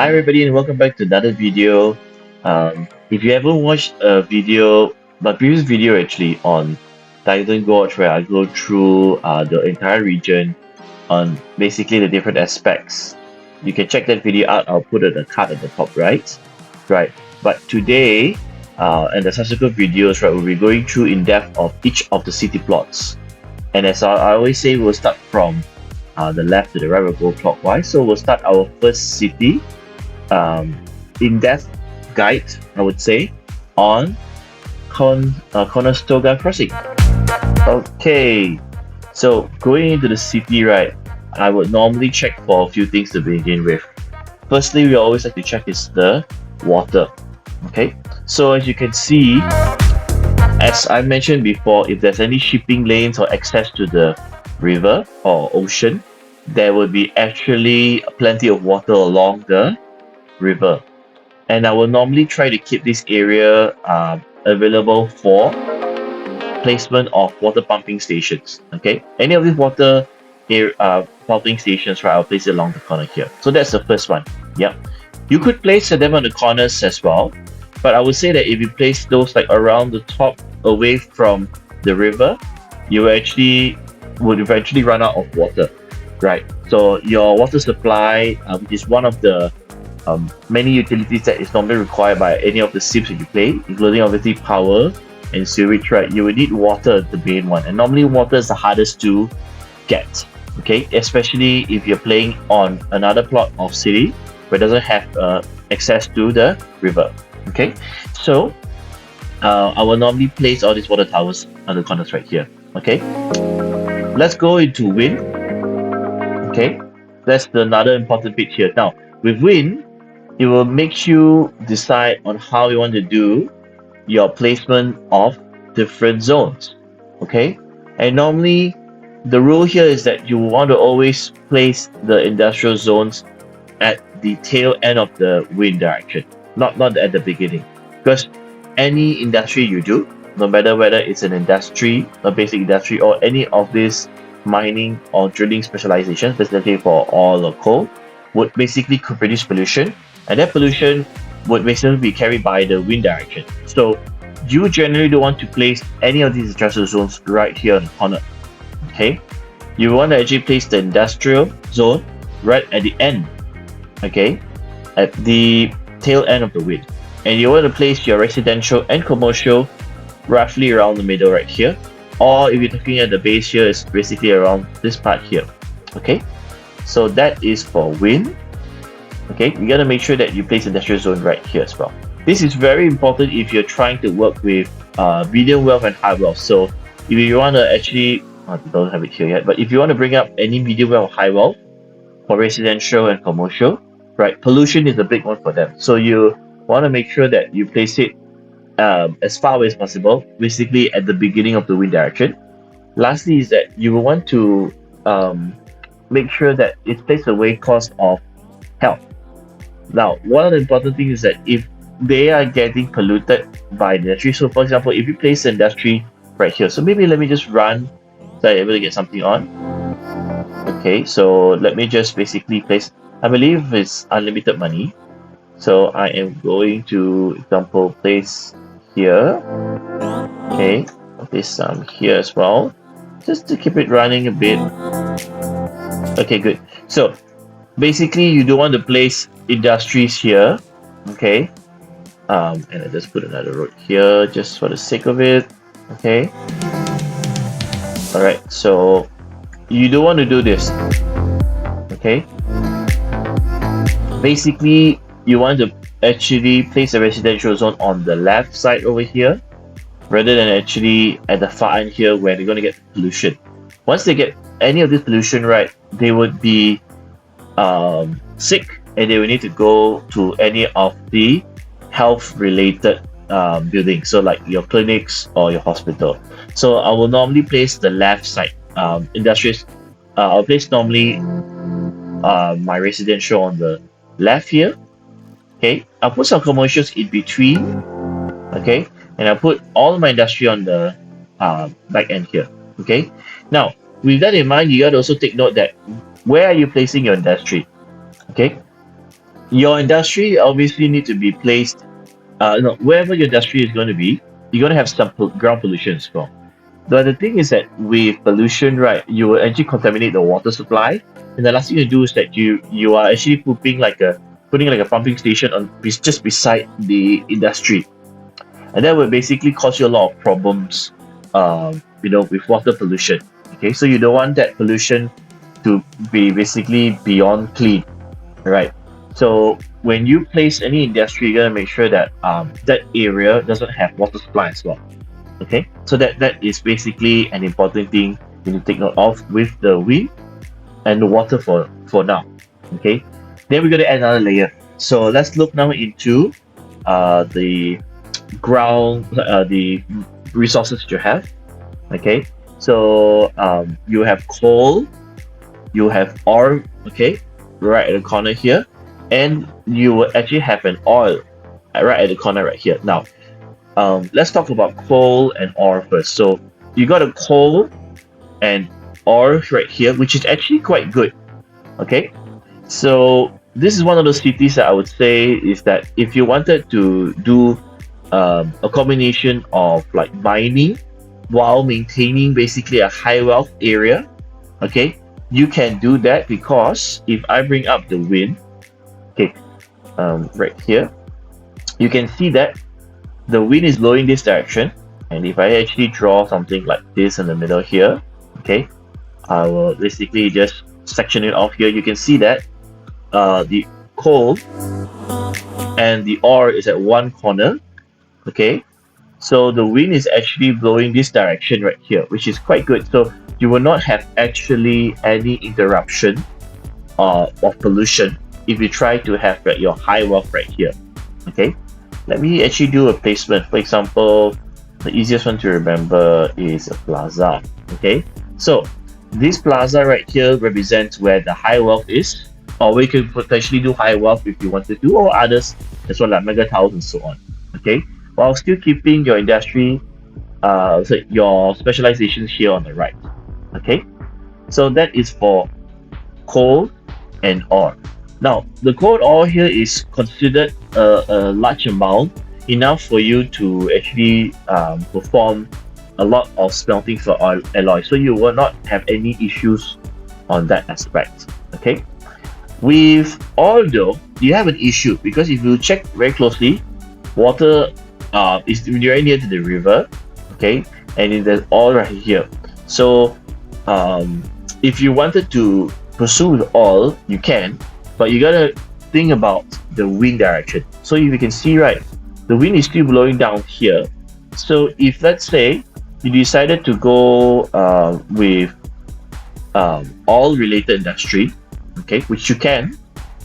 Hi everybody and welcome back to another video. If you haven't watched a video, my previous video actually on Gorge where I go through the entire region on basically the different aspects, you can check that video out. I'll put a card at the top right. But today and the subsequent videos, right, we'll be going through in depth of each of the city plots. And as I always say, we'll start from the left to the right. We'll go clockwise. So we'll start our first city. In-depth guide, I would say, on Conestoga Crossing. Okay, so going into the city, right, I would normally check for a few things to begin with. Firstly, we always like to check is the water. Okay, so as you can see, as I mentioned before, if there's any shipping lanes or access to the river or ocean, there will be actually plenty of water along the river, and I will normally try to keep this area available for placement of water pumping stations. Okay, any of these water pumping stations, right, I'll place it along the corner here. So that's the first one. Yep, you could place them on the corners as well, but I would say that if you place those like around the top away from the river, you actually would eventually run out of water, right? So your water supply is one of the many utilities that is normally required by any of the sims that you play, including obviously power and sewage, right? You will need water, the main one, and normally water is the hardest to get. Okay, especially if you're playing on another plot of city where it doesn't have access to the river. Okay, so I will normally place all these water towers on the corners right here. Okay, let's go into wind. Okay, that's another important bit here. Now with wind, it will make you decide on how you want to do your placement of different zones. Okay, and normally the rule here is that you want to always place the industrial zones at the tail end of the wind direction, not at the beginning, because any industry you do, no matter whether it's an industry, a basic industry, or any of these mining or drilling specializations, specifically for oil or coal, would basically produce pollution, and that pollution would basically be carried by the wind direction. So you generally don't want to place any of these industrial zones right here on the corner. Okay, you want to actually place the industrial zone right at the end, okay, at the tail end of the wind, and you want to place your residential and commercial roughly around the middle right here, or if you're looking at the base here, is basically around this part here. Okay, so that is for wind. Okay, you gotta make sure that you place industrial zone right here as well. This is very important if you're trying to work with medium wealth and high wealth. So if you want to actually, I don't have it here yet, but if you want to bring up any medium wealth or high wealth for residential and commercial, right, pollution is a big one for them. So you want to make sure that you place it as far away as possible, basically at the beginning of the wind direction. Lastly is that you will want to make sure that it's placed away cause of health. Now, one of the important things is that if they are getting polluted by the industry, so for example, if you place the industry right here, so maybe let me just run so I'm able to get something on. Okay, so let me just basically place, I believe it's unlimited money. So I am going to, example, place here. Okay, I'll place some here as well, just to keep it running a bit. Okay, good. So basically, you don't want to place industries here. Okay, and I just put another road here just for the sake of it. Okay, all right, so you don't want to do this. Okay, basically you want to actually place a residential zone on the left side over here, rather than actually at the far end here where they're going to get pollution. Once they get any of this pollution, right, they would be sick, and they will need to go to any of the health related buildings, so like your clinics or your hospital. So I will normally place the left side industries. I'll place normally my residential on the left here. Okay, I'll put some commercials in between. Okay, and I'll put all my industry on the back end here. Okay, now with that in mind, you got to also take note that where are you placing your industry? Okay, Your industry obviously need to be placed, no, wherever your industry is going to be, you're going to have some ground pollution as well. But the thing is that with pollution, right, you will actually contaminate the water supply, and the last thing you do is that you are actually putting like a pumping station on just beside the industry, and that will basically cause you a lot of problems, with water pollution. Okay, so you don't want that pollution to be basically beyond clean, right? So when you place any industry, you gotta make sure that that area doesn't have water supply as well. Okay, so that is basically an important thing you need to take note of with the wind and the water for now. Okay, then we're gonna add another layer. So let's look now into the ground, the resources you have. Okay, so you have coal, you have ore, okay, right at the corner here, and you will actually have an oil right at the corner right here. Now, let's talk about coal and ore first. So you got a coal and ore right here, which is actually quite good. Okay, so this is one of those cities that I would say is that if you wanted to do a combination of like mining while maintaining basically a high wealth area, okay, you can do that because if I bring up the wind, okay, right here, you can see that the wind is blowing this direction, and if I actually draw something like this in the middle here, okay, I will basically just section it off here. You can see that the coal and the ore is at one corner, okay, so the wind is actually blowing this direction right here, which is quite good. So you will not have actually any interruption of pollution if you try to have your high wealth right here. Okay, let me actually do a placement. For example, the easiest one to remember is a plaza. Okay, so this plaza right here represents where the high wealth is, or we could potentially do high wealth if you wanted to, or others as well, like mega towers and so on. Okay, while still keeping your industry, so your specializations here on the right. Okay, so that is for coal and ore. Now, the coal ore here is considered a large amount, enough for you to actually perform a lot of smelting for oil alloy. So you will not have any issues on that aspect. Okay. With oil though, you have an issue because if you check very closely, water is very near to the river, okay, and there's oil right here. So if you wanted to pursue with oil, you can, but you gotta think about the wind direction. So if you can see, right, the wind is still blowing down here. So if let's say you decided to go with oil related industry, okay, which you can,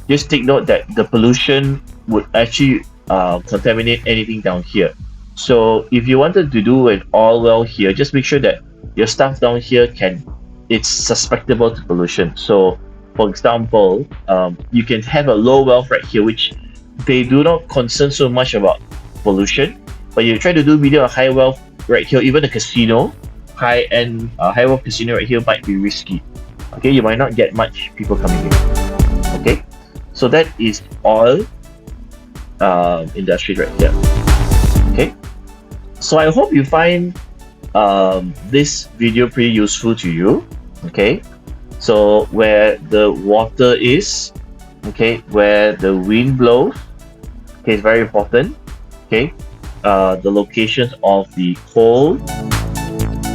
just take note that the pollution would actually contaminate anything down here. So if you wanted to do an oil well here, just make sure that your stuff down here it's susceptible to pollution. So for example, you can have a low wealth right here, which they do not concern so much about pollution, but you try to do medium or high wealth right here, even a casino, high-end high wealth casino right here might be risky. Okay, you might not get much people coming in. Okay, so that is oil industry right here. Okay, so I hope you find this video pretty useful to you. Okay, so where the water is, okay, where the wind blows, okay, it's very important. Okay, the locations of the coal,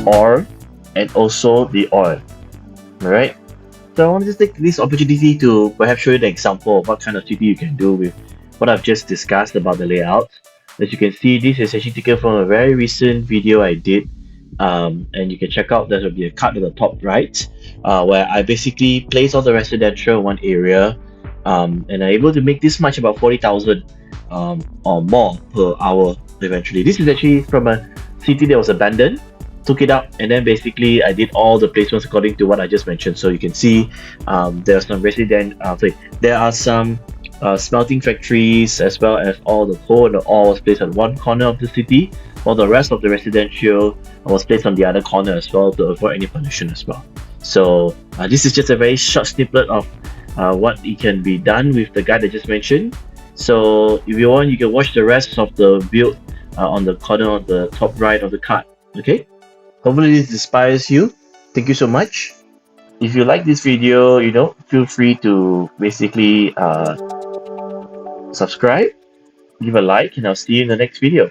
ore, and also the oil. Alright, so I want to take this opportunity to perhaps show you the example of what kind of city you can do with what I've just discussed about the layout. As you can see, this is actually taken from a very recent video I did, and you can check out, there will be a card at the top right, where I basically place all the residential in one area, and I'm able to make this much, about 40,000 or more per hour eventually. This is actually from a city that was abandoned, took it out, and then basically I did all the placements according to what I just mentioned. So you can see there are some there are some smelting factories, as well as all the coal and the ore was placed on one corner of the city, while the rest of the residential was placed on the other corner as well, to avoid any pollution as well. So this is just a very short snippet of what it can be done with the guide I just mentioned. So if you want, you can watch the rest of the build on the corner on the top right of the card. Okay. Hopefully this inspires you. Thank you so much. If you like this video, feel free to basically subscribe, give a like, and I'll see you in the next video.